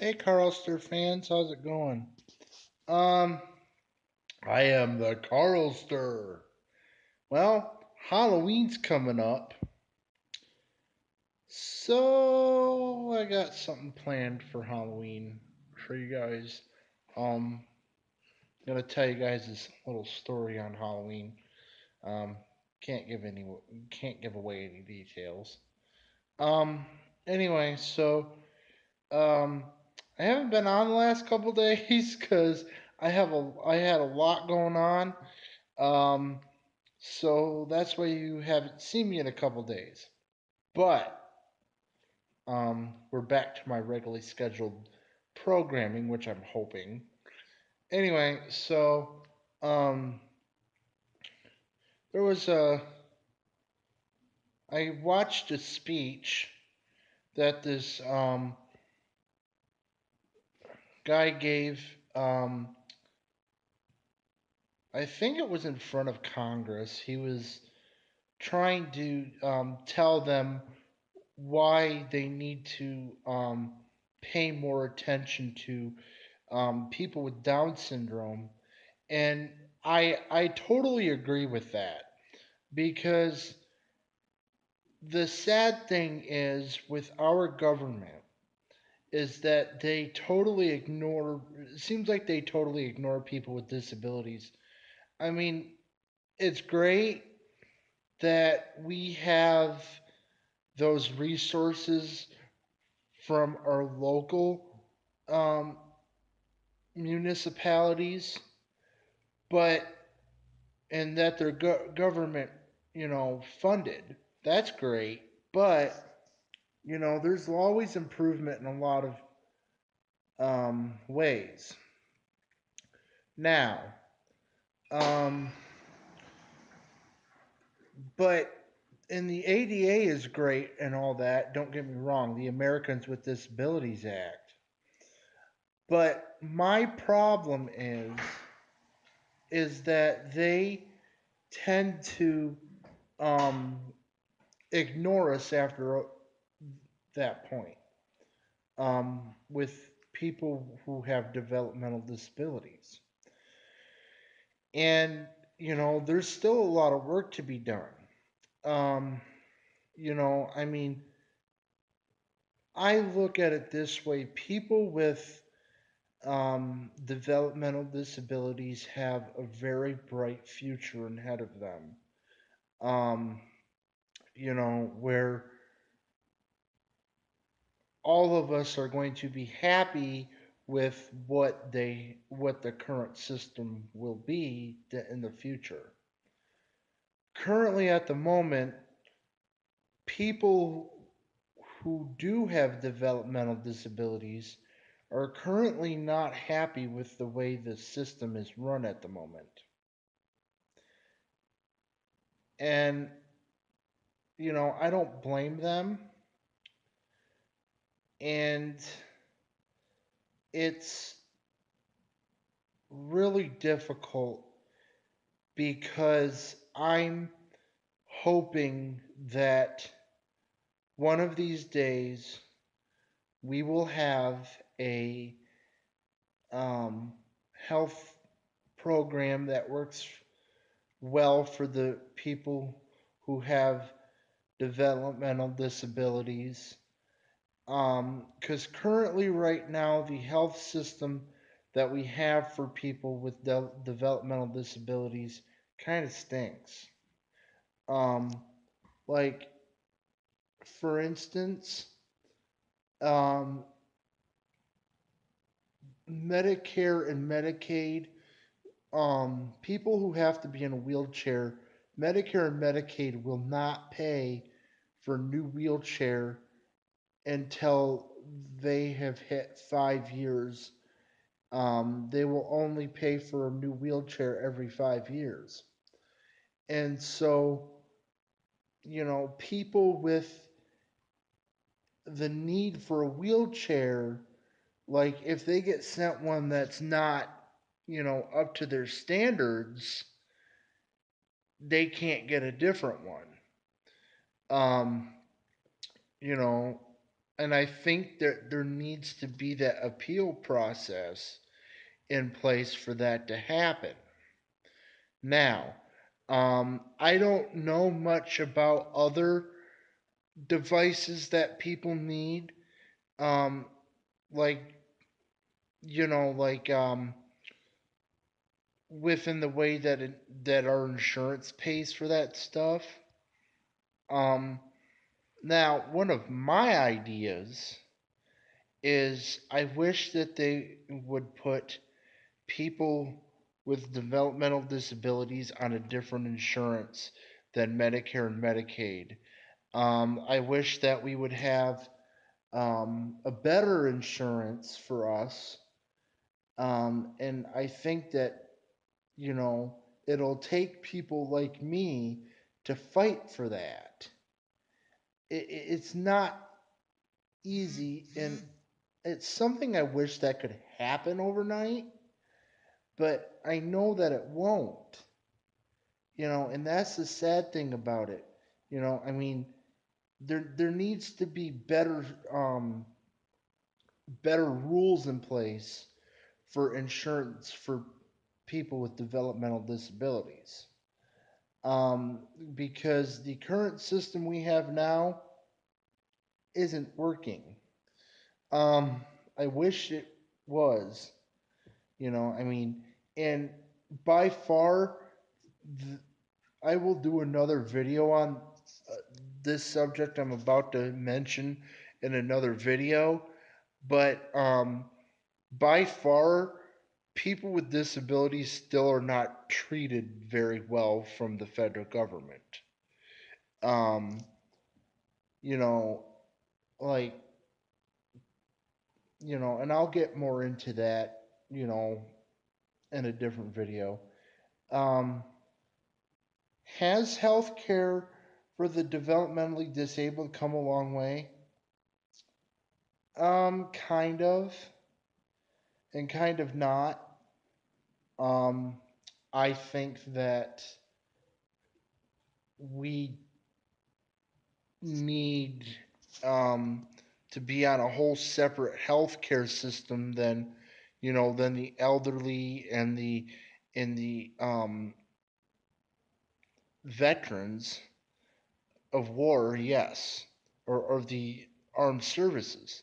Hey, Carlster fans, how's it going? Um, I am the Carlster. Well, Halloween's coming up, so I got something planned for Halloween for you guys. I'm gonna tell you guys this little story on Halloween. Um, can't give away any details. Um, anyway, um, I haven't been on the last couple days because I had a lot going on. Um, so that's why you haven't seen me in a couple days. But we're back to my regularly scheduled programming, which I'm hoping. Anyway, um, there was a I watched a speech that this guy gave. I think it was in front of Congress. He was trying to tell them why they need to pay more attention to people with Down syndrome, and I totally agree with that because the sad thing is with our government is that they totally ignore. It seems like they totally ignore people with disabilities. I mean, it's great that we have those resources from our local um, municipalities, but and that they're government, funded. That's great, but there's always improvement in a lot of ways. Now, um, but and the ADA is great and all that. Don't get me wrong, the Americans with Disabilities Act. But my problem is that they tend to um, ignore us after that point with people who have developmental disabilities. And, there's still a lot of work to be done. Um, I mean, I look at it this way people with developmental disabilities have a very bright future ahead of them. Um, where all of us are going to be happy with what the current system will be in the future. Currently at the moment, people who do have developmental disabilities are currently not happy with the way the system is run at the moment. And I don't blame them, and it's really difficult because I'm hoping that one of these days we will have a um, health program that works well for the people who have developmental disabilities. Because currently, right now, the health system that we have for people with developmental disabilities kind of stinks. Um, like, for instance, um, Medicare and Medicaid, people who have to be in a wheelchair, Medicare and Medicaid will not pay for new wheelchair until they have hit 5 years. They will only pay for a new wheelchair every 5 years. And so, people with the need for a wheelchair, like if they get sent one that's not, up to their standards, they can't get a different one. Um, you know, and I think that there needs to be that appeal process in place for that to happen. Now, I don't know much about other devices that people need, um, like within the way that our insurance pays for that stuff. Um, Now, one of my ideas is I wish that they would put people with developmental disabilities on a different insurance than Medicare and Medicaid. I wish that we would have a better insurance for us. And I think that, you know, it'll take people like me to fight for that. It's not easy, and it's something I wish that could happen overnight, but I know that it won't. And that's the sad thing about it. I mean, there needs to be better rules in place for insurance for people with developmental disabilities. Because the current system we have now isn't working. Um, I wish it was. I mean, and by far, th- I will do another video on uh, this subject I'm about to mention in another video. But by far, people with disabilities still are not treated very well from the federal government. Um, you know, like, and I'll get more into that, in a different video. Um, has healthcare for the developmentally disabled come a long way? Kind of, and kind of not. Um, I think that we need um, to be on a whole separate healthcare system than the elderly and the veterans of war, yes, or the armed services.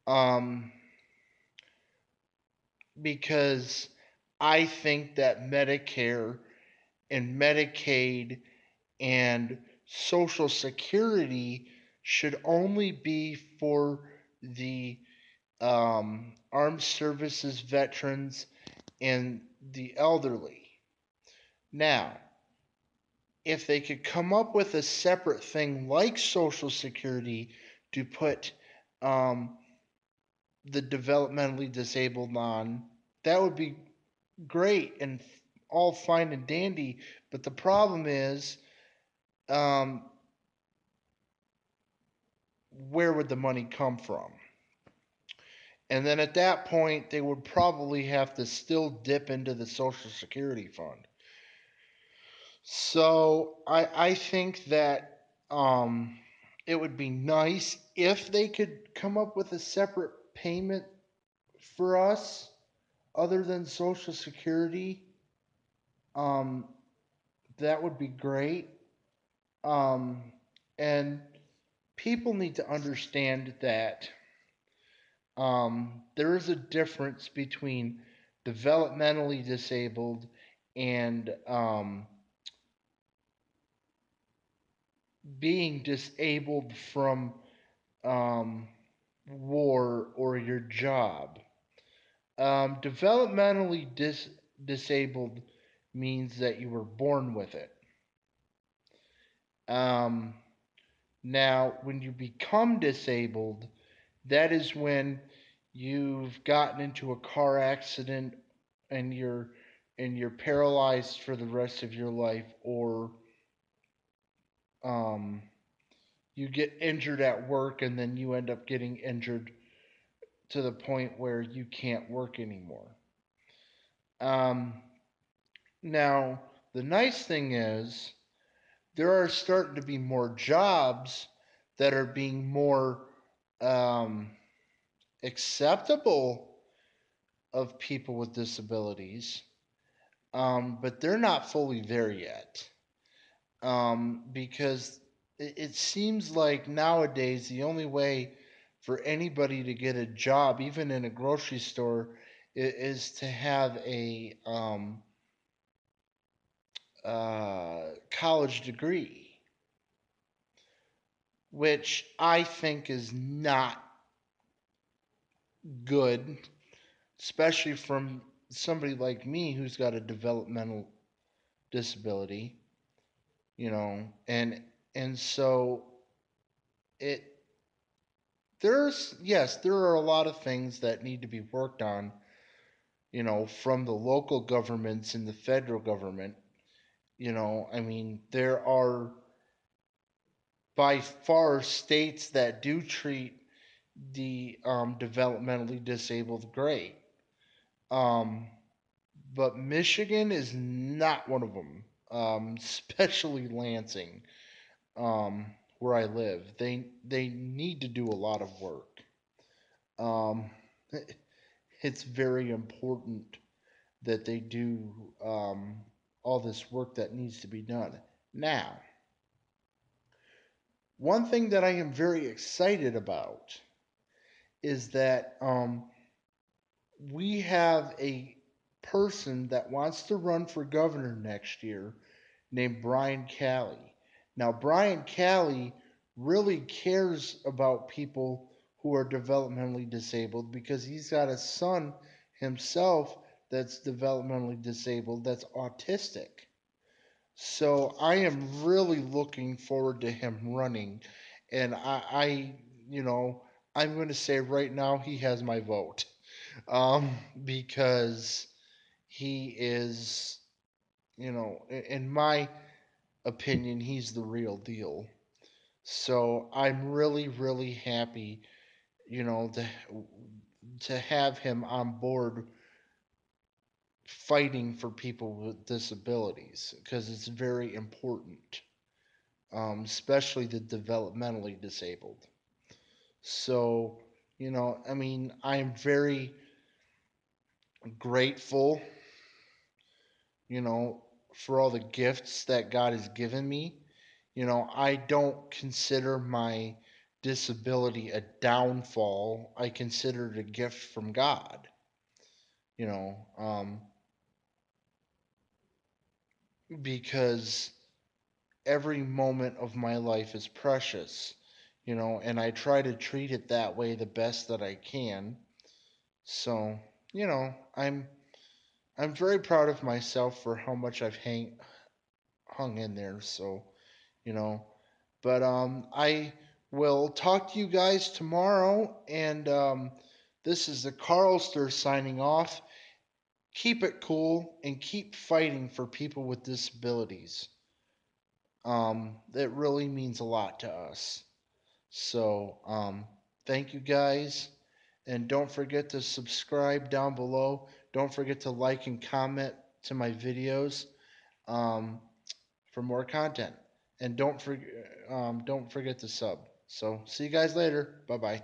Um, because I think that Medicare and Medicaid and Social Security should only be for the armed services veterans and the elderly. Now, if they could come up with a separate thing like Social Security to put um, the developmentally disabled on, that would be great and all fine and dandy. But the problem is, um, where would the money come from? And then at that point, they would probably have to still dip into the Social Security fund. So I think that it would be nice if they could come up with a separate payment for us other than Social Security. Um, that would be great. Um, and people need to understand that there is a difference between developmentally disabled and being disabled from war or your job. Developmentally disabled means that you were born with it. Um, Now, when you become disabled, that is when you've gotten into a car accident and you're paralyzed for the rest of your life, or um, you get injured at work and then you end up getting injured to the point where you can't work anymore. Um, Now, the nice thing is there are starting to be more jobs that are being more um, acceptable of people with disabilities, but they're not fully there yet. Because it seems like nowadays the only way for anybody to get a job, even in a grocery store, is to have a college degree, which I think is not good, especially from somebody like me who's got a developmental disability, and so it there are a lot of things that need to be worked on, from the local governments and the federal government. I mean, there are by far states that do treat the developmentally disabled great. Um, but Michigan is not one of them, especially Lansing, um, where I live. They need to do a lot of work. Um, it's very important that they do all this work that needs to be done. Now, one thing that I am very excited about is that we have a person that wants to run for governor next year named Brian Calley. Now, Brian Calley really cares about people who are developmentally disabled because he's got a son himself that's developmentally disabled that's autistic. So I am really looking forward to him running, and you know, I'm going to say right now he has my vote, because he is, in my opinion, he's the real deal. So I'm really, really happy, you know, to have him on board fighting for people with disabilities because it's very important, especially the developmentally disabled. So, I mean, I'm very grateful, you know, for all the gifts that God has given me. I don't consider my disability a downfall. I consider it a gift from God, you know, because every moment of my life is precious, and I try to treat it that way the best that I can. So, I'm very proud of myself for how much I've hung in there. So, you know, but I will talk to you guys tomorrow, and this is the Carlster signing off. Keep it cool and keep fighting for people with disabilities. That really means a lot to us. So, thank you guys. And don't forget to subscribe down below. Don't forget to like and comment to my videos, um, for more content. And don't forget to sub. So, see you guys later. Bye bye.